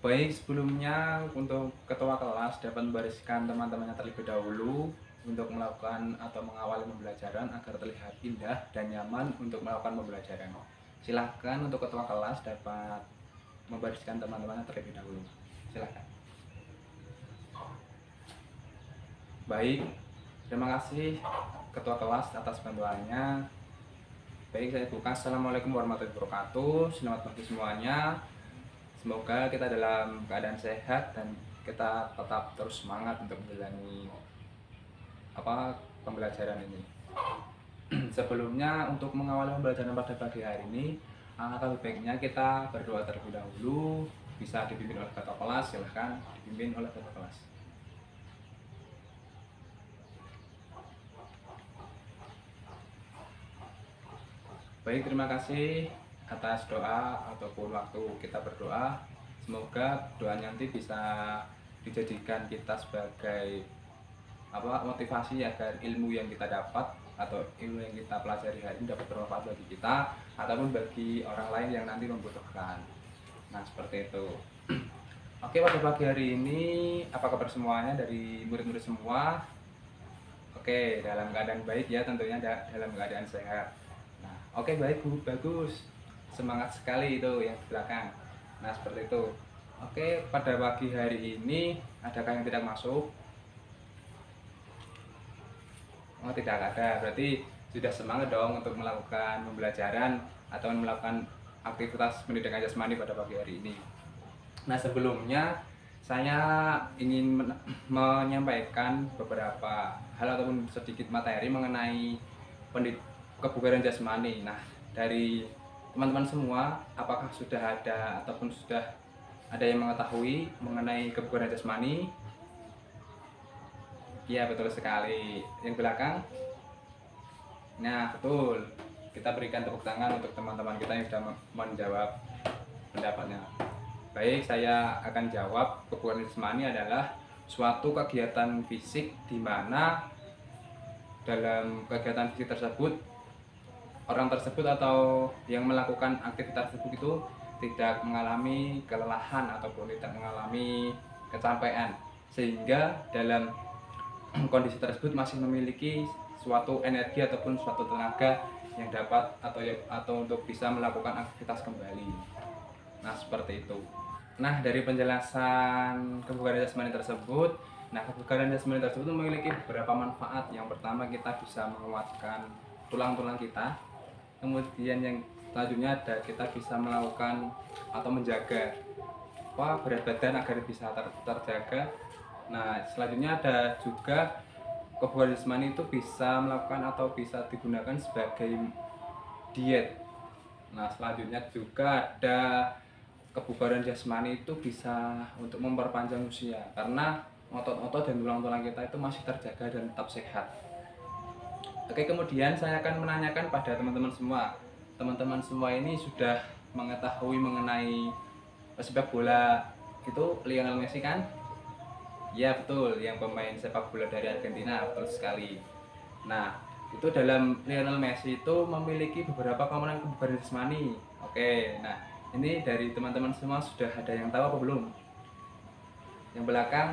Baik, sebelumnya untuk ketua kelas dapat membariskan teman-temannya terlebih dahulu untuk melakukan atau mengawali pembelajaran agar terlihat indah dan nyaman untuk melakukan pembelajaran. Silahkan untuk ketua kelas dapat membariskan teman-temannya terlebih dahulu. Silahkan. Baik, terima kasih ketua kelas atas bantuannya. Baik, saya buka. Assalamualaikum warahmatullahi wabarakatuh. Selamat pagi semuanya. Semoga kita dalam keadaan sehat dan kita tetap terus semangat untuk menjalani pembelajaran ini. Sebelumnya untuk mengawali pembelajaran pada pagi hari ini, alangkah baiknya kita berdoa terlebih dahulu. Bisa dipimpin oleh ketua kelas, silahkan dipimpin oleh ketua kelas. Baik, terima kasih atas doa ataupun waktu kita berdoa. Semoga doa nanti bisa dijadikan kita sebagai motivasi agar ilmu yang kita dapat atau ilmu yang kita pelajari hari ini dapat bermanfaat bagi kita ataupun bagi orang lain yang nanti membutuhkan. Nah, seperti itu. Oke, pada pagi hari ini apa kabar semuanya dari murid-murid semua? Oke, dalam keadaan baik ya, tentunya dalam keadaan sehat. Nah, oke, baik Bu, bagus. Semangat sekali itu yang di belakang. Nah, seperti itu. Oke, pada pagi hari ini adakah yang tidak masuk? Oh, tidak ada. Berarti sudah semangat dong untuk melakukan pembelajaran atau melakukan aktivitas pendidikan jasmani pada pagi hari ini. Nah, sebelumnya saya ingin menyampaikan beberapa hal ataupun sedikit materi mengenai kebugaran jasmani. Nah, dari teman-teman semua, apakah sudah ada ataupun sudah ada yang mengetahui mengenai kebugaran jasmani? Iya, betul sekali. Yang belakang? Nah, betul. Kita berikan tepuk tangan untuk teman-teman kita yang sudah menjawab pendapatnya. Baik, saya akan jawab. Kebugaran jasmani adalah suatu kegiatan fisik di mana dalam kegiatan fisik tersebut orang tersebut atau yang melakukan aktivitas tersebut itu tidak mengalami kelelahan ataupun tidak mengalami kecapean, sehingga dalam kondisi tersebut masih memiliki suatu energi ataupun suatu tenaga yang dapat atau untuk bisa melakukan aktivitas kembali. Nah, seperti itu. Nah, dari penjelasan kebugaran jasmani tersebut, kebugaran jasmani tersebut memiliki beberapa manfaat. Yang pertama, kita bisa menguatkan tulang-tulang kita. Kemudian yang selanjutnya ada kita bisa melakukan atau menjaga berat badan agar bisa terjaga. Nah, selanjutnya ada juga kebugaran jasmani itu bisa melakukan atau bisa digunakan sebagai diet. Nah, selanjutnya juga ada kebugaran jasmani itu bisa untuk memperpanjang usia karena otot-otot dan tulang-tulang kita itu masih terjaga dan tetap sehat. Oke, kemudian saya akan menanyakan pada teman-teman semua. Teman-teman semua ini sudah mengetahui mengenai sepak bola itu Lionel Messi kan? Ya, betul, yang pemain sepak bola dari Argentina, betul sekali. Nah, itu dalam Lionel Messi itu memiliki beberapa komponen kebugaran jasmani. Oke, nah ini dari teman-teman semua sudah ada yang tahu apa belum? Yang belakang,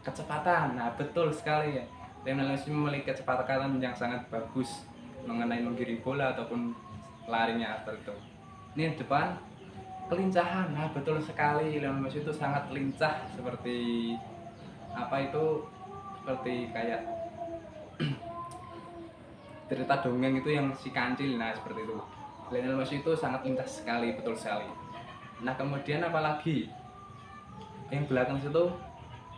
kecepatan. Nah, betul sekali ya. Lionel Messi memiliki kecepatan yang sangat bagus mengenai menggiring bola ataupun larinya seperti itu. Ini yang depan, kelincahan. Nah, betul sekali. Lionel Messi itu sangat lincah seperti seperti kayak cerita dongeng itu yang si kancil. Nah, seperti itu. Lionel Messi itu sangat lincah sekali, betul sekali. Nah, kemudian apalagi yang belakang situ,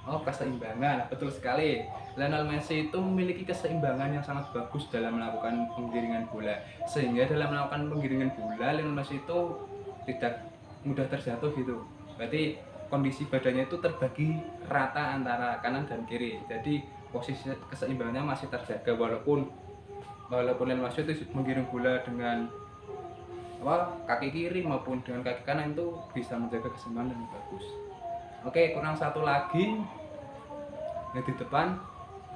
keseimbangan. Betul sekali, Lionel Messi itu memiliki keseimbangan yang sangat bagus dalam melakukan penggiringan bola, sehingga dalam melakukan penggiringan bola Lionel Messi itu tidak mudah terjatuh gitu. Berarti kondisi badannya itu terbagi rata antara kanan dan kiri, jadi posisi keseimbangannya masih terjaga walaupun Lionel Messi itu menggiring bola dengan kaki kiri maupun dengan kaki kanan itu bisa menjaga keseimbangan yang bagus. Oke, kurang satu lagi yang di depan,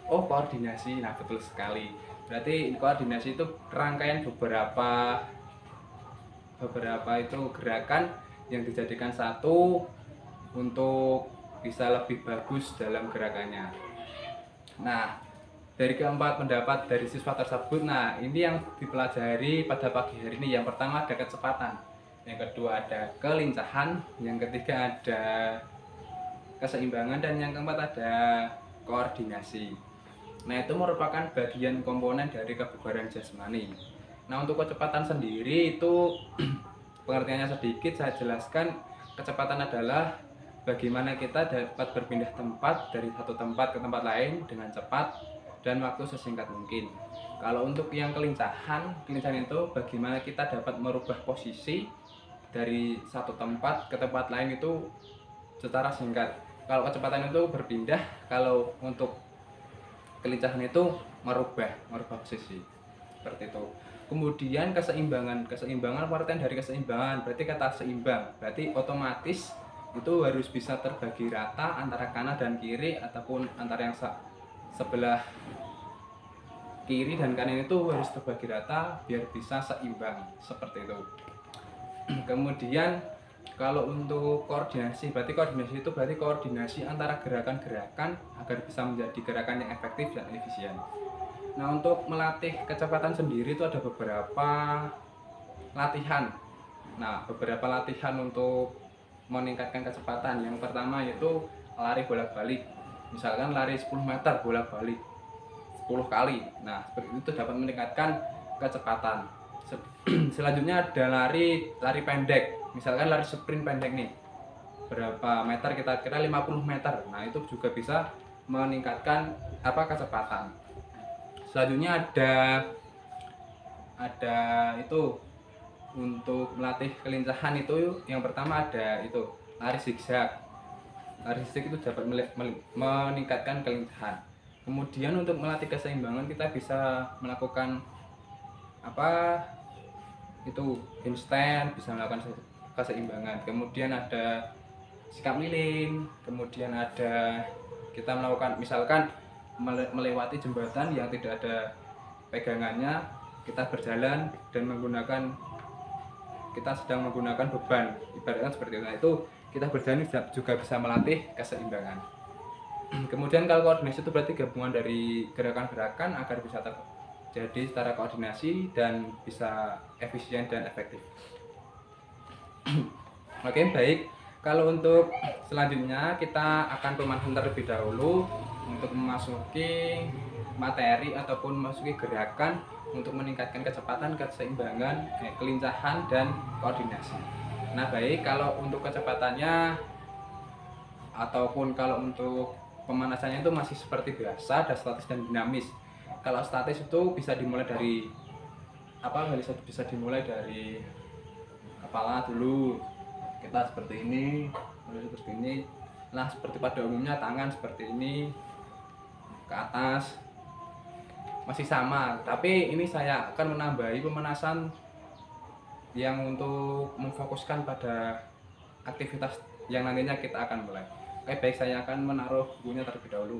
koordinasi. Nah, betul sekali. Berarti koordinasi itu rangkaian beberapa itu gerakan yang dijadikan satu untuk bisa lebih bagus dalam gerakannya. Nah, dari keempat pendapat dari siswa tersebut, nah ini yang dipelajari pada pagi hari ini. Yang pertama ada kecepatan, yang kedua ada kelincahan, yang ketiga ada keseimbangan, dan yang keempat ada koordinasi. Nah, itu merupakan bagian komponen dari kebugaran jasmani. Nah, untuk kecepatan sendiri itu pengertiannya sedikit saya jelaskan. Kecepatan adalah bagaimana kita dapat berpindah tempat dari satu tempat ke tempat lain dengan cepat dan waktu sesingkat mungkin. Kalau untuk yang kelincahan itu bagaimana kita dapat merubah posisi dari satu tempat ke tempat lain itu secara singkat. Kalau kecepatan itu berpindah, kalau untuk kelincahan itu merubah posisi, seperti itu. Kemudian keseimbangan pengertian dari keseimbangan berarti kata seimbang, berarti otomatis itu harus bisa terbagi rata antara kanan dan kiri, ataupun antara yang sebelah kiri dan kanan itu harus terbagi rata biar bisa seimbang, seperti itu. Kemudian kalau untuk koordinasi, berarti koordinasi itu berarti koordinasi antara gerakan-gerakan agar bisa menjadi gerakan yang efektif dan efisien. Nah, untuk melatih kecepatan sendiri itu ada beberapa latihan. Nah, beberapa latihan untuk meningkatkan kecepatan. Yang pertama yaitu lari bolak-balik. Misalkan lari 10 meter bolak-balik 10 kali. Nah, seperti itu dapat meningkatkan kecepatan. Selanjutnya ada lari pendek. Misalkan lari sprint pendek nih. Berapa meter, kita kira 50 meter. Nah, itu juga bisa meningkatkan kecepatan. Selanjutnya ada itu untuk melatih kelincahan itu, yang pertama ada itu lari zigzag. Lari zigzag itu dapat meningkatkan kelincahan. Kemudian untuk melatih keseimbangan kita bisa melakukan itu handstand, bisa melakukan keseimbangan. Kemudian ada sikap lilin, kemudian ada kita melakukan misalkan melewati jembatan yang tidak ada pegangannya, kita berjalan dan kita sedang menggunakan beban, ibaratnya seperti itu. Nah, itu kita berjalan juga bisa melatih keseimbangan. Kemudian kalau koordinasi itu berarti gabungan dari gerakan-gerakan agar bisa terjadi secara koordinasi dan bisa efisien dan efektif. Oke, baik. Kalau untuk selanjutnya kita akan pemanasan terlebih dahulu untuk memasuki materi ataupun memasuki gerakan untuk meningkatkan kecepatan, keseimbangan, kelincahan, dan koordinasi. Nah, baik, kalau untuk kecepatannya ataupun kalau untuk pemanasannya itu masih seperti biasa, ada statis dan dinamis. Kalau statis itu bisa dimulai dari bisa dimulai dari kepala dulu. Kita seperti ini, Nah, seperti pada umumnya tangan seperti ini ke atas masih sama, tapi ini saya akan menambahi pemanasan yang untuk memfokuskan pada aktivitas yang nantinya kita akan mulai. Oke, baik, saya akan menaruh bukunya terlebih dahulu.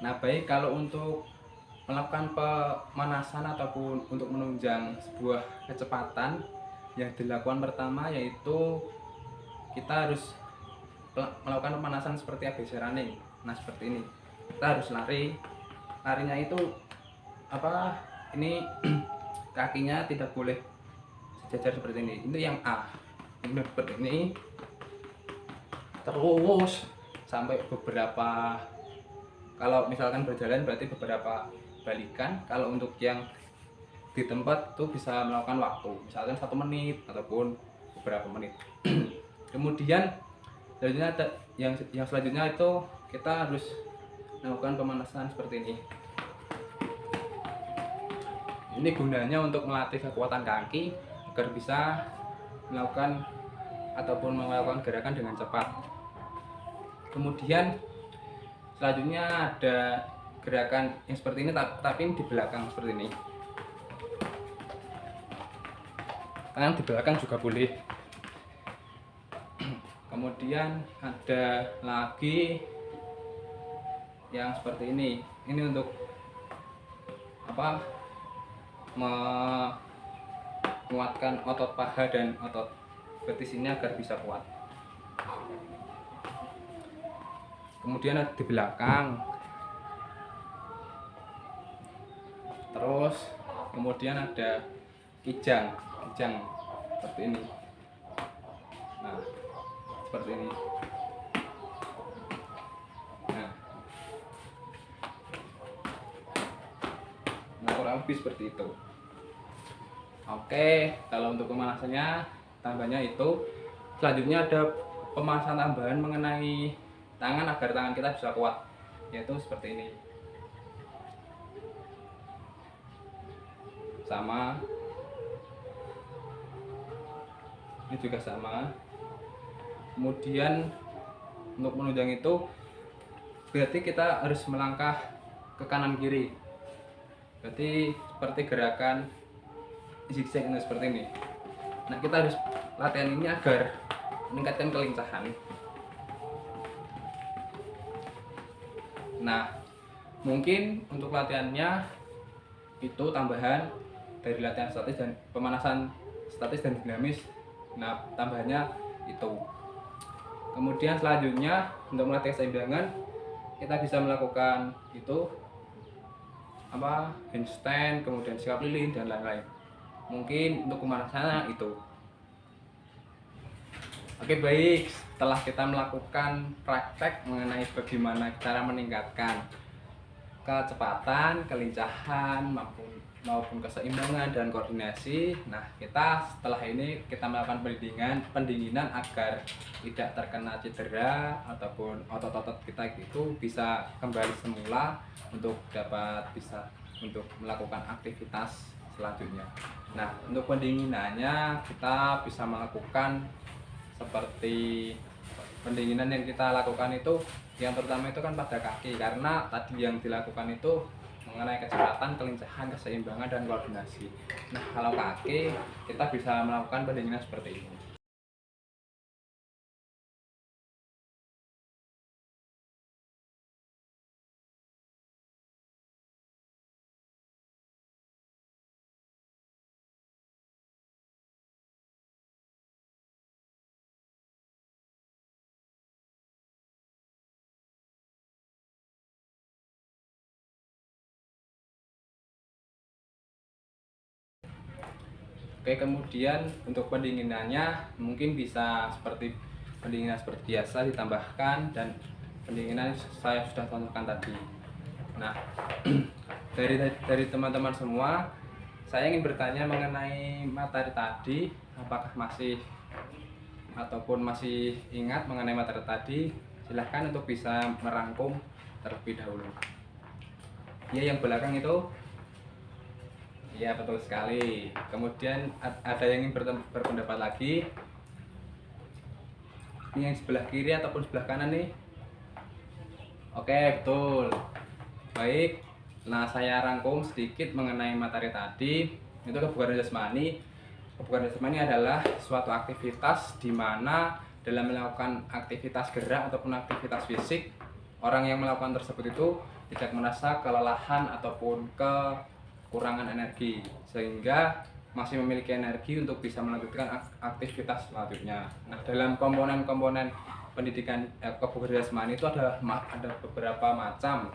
Nah, baik, kalau untuk melakukan pemanasan ataupun untuk menunjang sebuah kecepatan, yang dilakukan pertama yaitu kita harus melakukan pemanasan seperti ABC running. Nah, seperti ini. Kita harus larinya itu ini kakinya tidak boleh sejajar seperti ini. Itu yang A. Ini seperti ini. Terus sampai beberapa, kalau misalkan berjalan berarti beberapa balikan. Kalau untuk yang di tempat itu bisa melakukan waktu, misalkan 1 menit ataupun beberapa menit. Kemudian selanjutnya yang selanjutnya itu kita harus melakukan pemanasan seperti ini. Ini gunanya untuk melatih kekuatan kaki agar bisa melakukan ataupun melakukan gerakan dengan cepat. Kemudian selanjutnya ada gerakan yang seperti ini, tapi di belakang seperti ini. Tangan di belakang juga boleh. Kemudian ada lagi yang seperti ini. Ini untuk menguatkan otot paha dan otot betis ini agar bisa kuat. Kemudian ada di belakang, terus kemudian ada kijang seperti ini. Nah, seperti ini. Nah, kurang lebih seperti itu. Oke, kalau untuk pemanasannya tambahnya itu. Selanjutnya ada pemanasan tambahan mengenai tangan agar tangan kita bisa kuat, yaitu seperti ini. Sama, ini juga sama. Kemudian untuk menunjang itu berarti kita harus melangkah ke kanan kiri, berarti seperti gerakan zigzag seperti ini. Nah, kita harus latihan ini agar meningkatkan kelincahan. Nah, mungkin untuk latihannya itu tambahan dari latihan statis dan pemanasan statis dan dinamis. Nah, tambahannya itu. Kemudian selanjutnya untuk melatih keseimbangan, kita bisa melakukan itu handstand, kemudian sikap lilin dan lain-lain. Mungkin untuk pemanasannya itu. Oke, baik, setelah kita melakukan praktek mengenai bagaimana cara meningkatkan kecepatan, kelincahan maupun keseimbangan dan koordinasi. Nah, kita setelah ini kita melakukan pendinginan agar tidak terkena cedera ataupun otot-otot kita itu bisa kembali semula untuk untuk melakukan aktivitas selanjutnya. Nah, untuk pendinginannya kita bisa melakukan seperti pendinginan yang kita lakukan itu yang pertama itu kan pada kaki, karena tadi yang dilakukan itu mengenai kecepatan, kelincahan, keseimbangan dan koordinasi. Nah, kalau kaki kita bisa melakukan pendinginan seperti ini. Oke, kemudian untuk pendinginannya mungkin bisa seperti pendinginan seperti biasa ditambahkan dan pendinginan saya sudah contohkan tadi. Nah, dari teman-teman semua, saya ingin bertanya mengenai materi tadi, apakah masih ingat mengenai materi tadi? Silahkan untuk bisa merangkum terlebih dahulu. Ya, yang belakang itu. Iya, betul sekali. Kemudian ada yang ingin berpendapat lagi? Ini yang sebelah kiri ataupun sebelah kanan nih? Oke, betul. Baik. Nah, saya rangkum sedikit mengenai materi tadi. Itu kebugaran jasmani. Kebugaran jasmani adalah suatu aktivitas di mana dalam melakukan aktivitas gerak ataupun aktivitas fisik, orang yang melakukan tersebut itu tidak merasa kelelahan ataupun kekurangan energi, sehingga masih memiliki energi untuk bisa melanjutkan aktivitas selanjutnya. Nah, dalam komponen-komponen pendidikan kebugaran jasmani itu ada beberapa macam.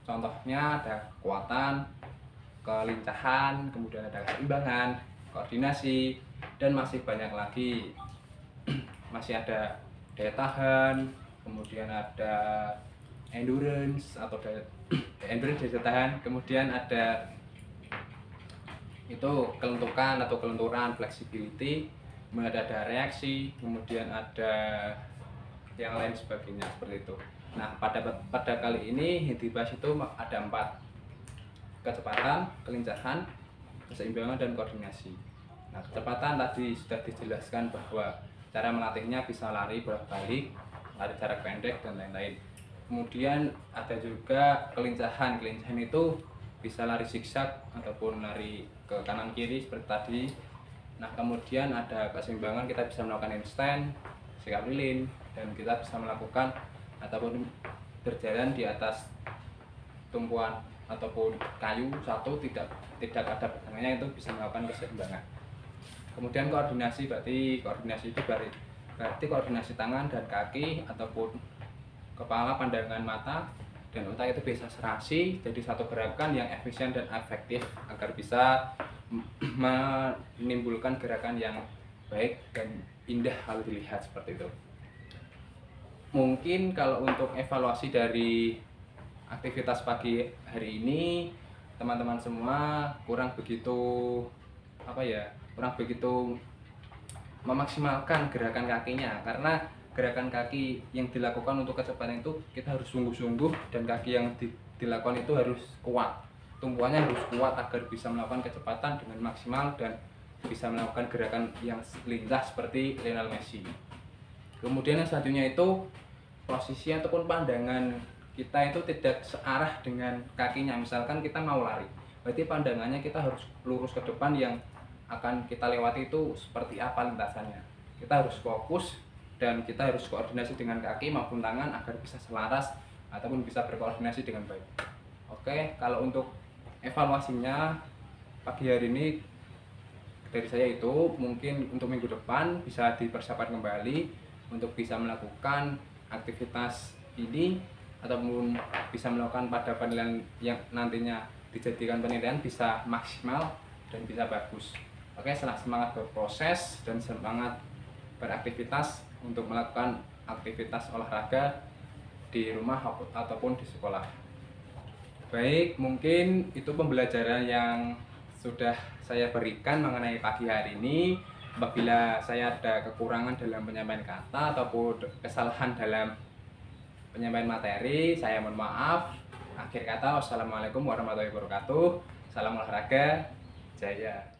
Contohnya ada kekuatan, kelincahan, kemudian ada keseimbangan, koordinasi, dan masih banyak lagi. Masih ada daya tahan, kemudian ada endurance atau endurance daya tahan, kemudian ada itu kelentukan atau kelenturan, flexibility, kemudian ada reaksi, kemudian ada yang lain sebagainya seperti itu. Nah, pada kali ini yang dibahas itu ada 4: kecepatan, kelincahan, keseimbangan, dan koordinasi. Nah, kecepatan tadi sudah dijelaskan bahwa cara melatihnya bisa lari bolak-balik, lari jarak pendek, dan lain-lain. Kemudian ada juga kelincahan. Kelincahan itu bisa lari zigzag ataupun lari ke kanan kiri seperti tadi. Nah, kemudian ada keseimbangan, kita bisa melakukan handstand, sikap lilin, dan kita bisa melakukan ataupun berjalan di atas tumpuan ataupun kayu satu tidak ada pegangannya, itu bisa melakukan keseimbangan. Kemudian koordinasi, berarti koordinasi itu berarti koordinasi tangan dan kaki ataupun kepala, pandangan mata dan otak itu bisa serasi jadi satu gerakan yang efisien dan efektif agar bisa menimbulkan gerakan yang baik dan indah kalau dilihat seperti itu. Mungkin kalau untuk evaluasi dari aktivitas pagi hari ini, teman-teman semua kurang begitu memaksimalkan gerakan kakinya, karena gerakan kaki yang dilakukan untuk kecepatan itu kita harus sungguh-sungguh, dan kaki yang dilakukan itu harus kuat, tumpuannya harus kuat agar bisa melakukan kecepatan dengan maksimal dan bisa melakukan gerakan yang lincah seperti Lionel Messi. Kemudian yang selanjutnya itu posisi ataupun pandangan kita itu tidak searah dengan kakinya. Misalkan kita mau lari, berarti pandangannya kita harus lurus ke depan, yang akan kita lewati itu seperti apa lintasannya. Kita harus fokus dan kita harus koordinasi dengan kaki maupun tangan agar bisa selaras ataupun bisa berkoordinasi dengan baik. Oke, kalau untuk evaluasinya pagi hari ini dari saya itu mungkin untuk minggu depan bisa dipersiapkan kembali untuk bisa melakukan aktivitas ini ataupun bisa melakukan pada penilaian yang nantinya dijadikan penilaian bisa maksimal dan bisa bagus. Oke, semangat berproses dan semangat beraktivitas untuk melakukan aktivitas olahraga di rumah ataupun di sekolah. Baik, mungkin itu pembelajaran yang sudah saya berikan mengenai pagi hari ini. Apabila saya ada kekurangan dalam penyampaian kata ataupun kesalahan dalam penyampaian materi, saya mohon maaf. Akhir kata, wassalamualaikum warahmatullahi wabarakatuh. Salam olahraga, jaya.